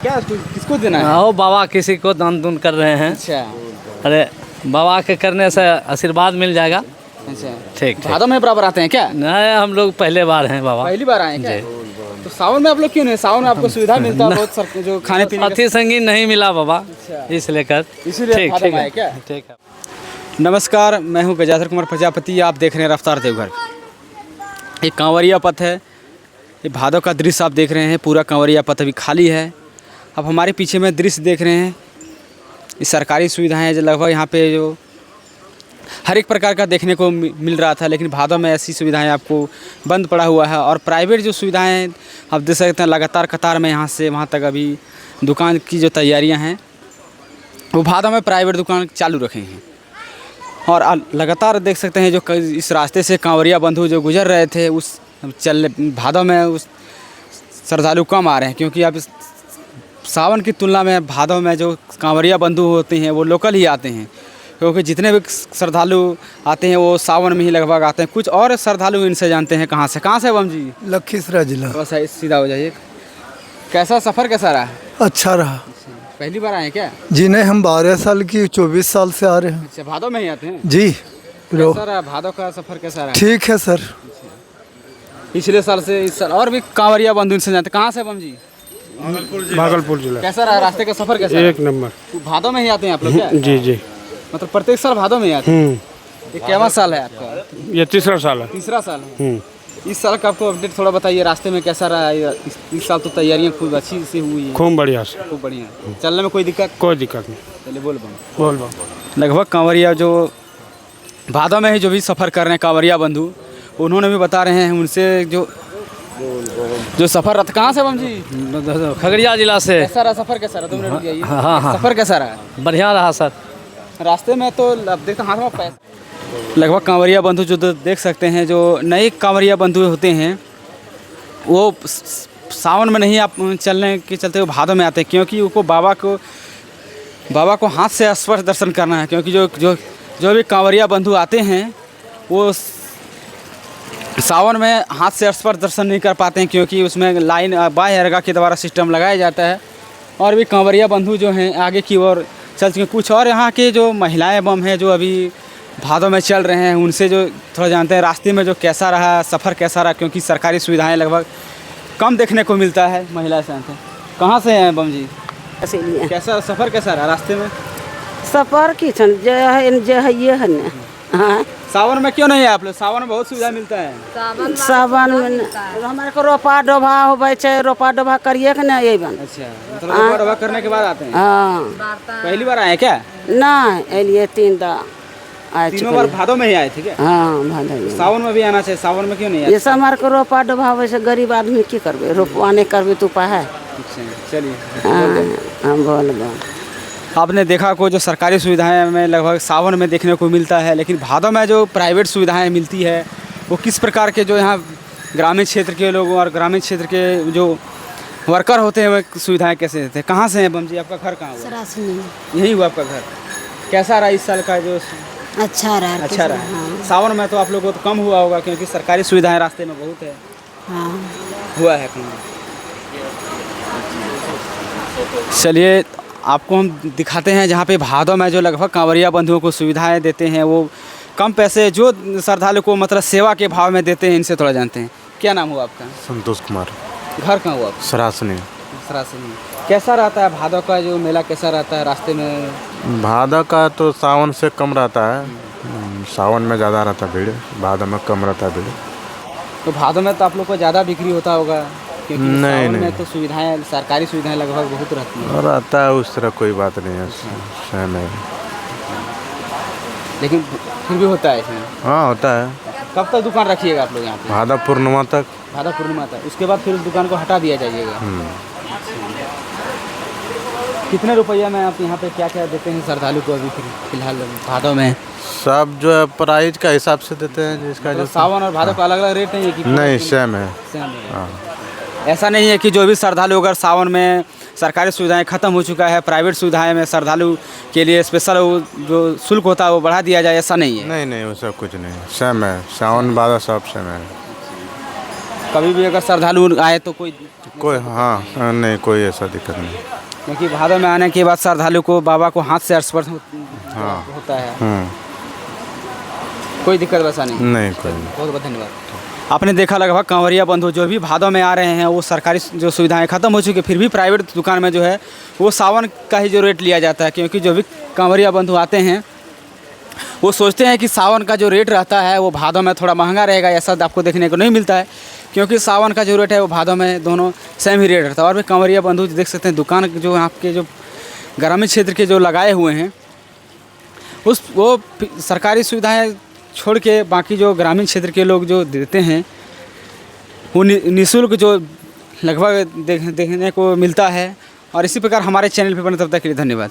क्या किसको देना है? ओ बाबा किसी को दान दून कर रहे हैं। अच्छा अरे बाबा के करने से आशीर्वाद मिल जाएगा। अच्छा ठीक भादों में बराबर आते हैं क्या? नहीं, हम लोग पहले बार हैं बाबा। पहली बार आए हैं क्या? जी। तो सावन में आप लोग क्यों नहीं? सावन में आपको सुविधा मिलता है बहुत जो खाने पीने अति संगी नहीं मिला बाबा, अच्छा। इस लेकर इसीलिए ठीक भादों ठीक में आए है क्या? ठीक है। नमस्कार, मैं हूं गजाधर कुमार प्रजापति। आप देख रहे हैं रफ्तार देवघर। एक कांवरिया पथ है, ये भादों का दृश्य आप देख रहे हैं। पूरा कांवरिया पथ अभी खाली है। अब हमारे पीछे में दृश्य देख रहे हैं, ये सरकारी सुविधाएं जो लगभग यहाँ पे जो हर एक प्रकार का देखने को मिल रहा था, लेकिन भादों में ऐसी सुविधाएं आपको बंद पड़ा हुआ है। और प्राइवेट जो सुविधाएं आप देख सकते हैं, लगातार कतार में यहाँ से वहाँ तक अभी दुकान की जो तैयारियाँ हैं वो भादों में प्राइवेट दुकान चालू रखे हैं। और लगातार देख सकते हैं जो इस रास्ते से कांवरिया बंधु जो गुजर रहे थे, उस भादों में उस श्रद्धालु कम आ रहे हैं, क्योंकि अब सावन की तुलना में भादों में जो कांवरिया बंधु होते हैं वो लोकल ही आते हैं, क्योंकि जितने भी श्रद्धालु आते हैं वो सावन में ही लगभग आते हैं। कुछ और श्रद्धालु इनसे जानते हैं कहाँ से बम जी? लखीसराय जिला। बस सीधा हो जाइए। कैसा सफ़र कैसा रहा? अच्छा रहा। पहली बार आए हैं क्या? जी नहीं, हम 12 साल की 24 साल से आ रहे हैं। अच्छा, भादों में ही आते हैं जी। कैसा रहा भादों का सफ़र? कैसा रहा? ठीक है सर। पिछले साल से इस साल और भी कांवरिया बंधु इनसे जानते। कहाँ से बम जी? भागलपुर जिला। कैसा रहा रास्ते का सफ़र? कैसा एक नंबर। तो भादों में ही आते हैं आप लोग क्या? जी जी। मतलब प्रत्येक साल भादों में ही आते हैं? ये क्या साल है आपका? ये तीसरा साल है। तीसरा साल है। इस साल का आपको अपडेट थोड़ा बताइए, रास्ते में कैसा रहा? इस साल तो तैयारियां खूब अच्छी से हुई है। खूब बढ़िया से। खूब बढ़िया। चलने में कोई दिक्कत? कोई दिक्कत नहीं। चलिए बोल लगभग कांवरिया जो भादों में ही जो भी सफ़र कर रहे हैं कांवरिया बंधु, उन्होंने भी बता रहे हैं उनसे जो सफ़र रहा। कहाँ से बम जी? खगड़िया जिला से। कैसा रहा सफ़र? कैसा रहा? 2 मिनट रुकिए। हाँ। सफ़र कैसा रहा? बढ़िया रहा सर। रास्ते में तो अब देखते हाथ में पैसा। लगभग कांवरिया बंधु जो देख सकते हैं, जो नए कांवरिया बंधु होते हैं वो सावन में नहीं आप चलने के चलते वो भादों में आते हैं, क्योंकि उनको बाबा को हाथ से स्पर्श दर्शन करना है। क्योंकि जो भी कांवरिया बंधु आते हैं वो सावन में हाथ से स्पर्श दर्शन नहीं कर पाते हैं, क्योंकि उसमें लाइन बाह्य अर्घा के द्वारा सिस्टम लगाया जाता है। और भी कांवरिया बंधु जो हैं आगे की ओर चल चुके। कुछ और यहाँ के जो महिलाएं बम हैं जो अभी भादों में चल रहे हैं, उनसे जो थोड़ा जानते हैं रास्ते में जो कैसा रहा, सफ़र कैसा रहा, क्योंकि सरकारी सुविधाएं लगभग कम देखने को मिलता है। महिला से जानते हैं। कहाँ से हैं बम जी? कैसा सफ़र कैसा रहा रास्ते में? सफर की ये है ना। हाँ, सावन में क्यों नहीं है आप लोग? सावन में बहुत सुविधा मिलता है। सावन में हमारे को रोपा डोभा होवे छे, रोपा डोभा करिए के ना ये बन। अच्छा, मतलब रोपा डोभा करने के बाद आते हैं? हाँ। पहली बार आए हैं क्या? नहीं, एलिए 3 तीनों बार भादों में ही आए थे क्या? हाँ, भादो। सावन में भी आना चाहिए, सावन में क्यों नहीं आए? ये सब हमारे को रोपा डोभा होवे छे, गरीब आदमी की करबे, रोपवा नहीं करबे तो उपाय है। चलिए हम बोल आपने देखा को जो सरकारी सुविधाएं में लगभग सावन में देखने को मिलता है, लेकिन भादों में जो प्राइवेट सुविधाएं मिलती है वो किस प्रकार के जो यहाँ ग्रामीण क्षेत्र के लोगों और ग्रामीण क्षेत्र के जो वर्कर होते हैं वो सुविधाएं कैसे देते हैं? कहाँ से हैं बम जी? आपका घर कहाँ हुआ? यही हुआ आपका घर? कैसा रहा इस साल का जो? अच्छा रहा। अच्छा रहा। सावन में तो आप लोगों को तो कम हुआ होगा, क्योंकि सरकारी सुविधाएं रास्ते में बहुत है। हाँ। हुआ है कम। चलिए आपको हम दिखाते हैं जहाँ पे भादों में जो लगभग कांवरिया बंधुओं को सुविधाएं देते हैं, वो कम पैसे जो श्रद्धालु को मतलब सेवा के भाव में देते हैं। इनसे थोड़ा जानते हैं। क्या नाम हुआ आपका? संतोष कुमार। घर कहाँ हुआ? सरासनी। कैसा रहता है भादों का जो मेला? कैसा रहता है रास्ते में? भादों का तो सावन से कम रहता है। सावन में ज़्यादा रहता है भीड़, भादों में कम रहता है भीड़। तो भादों में तो आप लोग को ज़्यादा बिक्री होता होगा, क्योंकि नहीं में तो सुविधाएं सरकारी सुविधाएं लगभग बहुत रहती हैं। रहता है, उस तरह कोई बात नहीं है। सहम है, लेकिन फिर भी होता है इसमें। हाँ होता है। कब तक दुकान रखिएगा आप लोग यहाँ पे? भादो पूर्णिमा तक। भादो पूर्णिमा तक, उसके बाद फिर उस दुकान को हटा दिया जाइएगा। कितने रुपया में आप यहाँ पे क्या क्या देते हैं श्रद्धालु को अभी फिलहाल भादों में? सब जो है प्राइस का हिसाब से देते हैं, जिसका जो सावन और भादो का अलग अलग रेट नहीं है कि? नहीं, सेम है। हाँ। ऐसा नहीं है कि जो भी श्रद्धालु अगर सावन में सरकारी सुविधाएं खत्म हो चुका है, प्राइवेट सुविधाएं में श्रद्धालु के लिए स्पेशल जो शुल्क होता है वो बढ़ा दिया जाए, ऐसा नहीं है? नहीं, वो सब कुछ नहीं, सेम है। सावन भादो सब सेम है। कभी भी अगर श्रद्धालु आए तो कोई सकते कोई हाँ नहीं कोई ऐसा दिक्कत नहीं। क्योंकि भादों में आने के बाद श्रद्धालु को बाबा को हाथ से स्पर्श हाँ होता है, कोई दिक्कत वैसा नहीं। नहीं कोई नहीं। बहुत बहुत धन्यवाद। आपने देखा लगभग कांवरिया बंधु जो भी भादों में आ रहे हैं वो सरकारी जो सुविधाएं ख़त्म हो चुकी, फिर भी प्राइवेट दुकान में जो है वो सावन का ही जो रेट लिया जाता है। क्योंकि जो भी कांवरिया बंधु आते हैं वो सोचते हैं कि सावन का जो रेट रहता है वो भादों में थोड़ा महंगा रहेगा, ऐसा आपको देखने को नहीं मिलता है। क्योंकि सावन का जो रेट है वो भादों में दोनों सेम ही रेट रहता है। और भी कांवरिया बंधु देख सकते हैं दुकान जो आपके जो ग्रामीण क्षेत्र के जो लगाए हुए हैं वो सरकारी सुविधाएँ छोड़ के बाकी जो ग्रामीण क्षेत्र के लोग जो देते हैं वो निःशुल्क जो लगभग देखने को मिलता है। और इसी प्रकार हमारे चैनल पर बने तब तक के लिए धन्यवाद।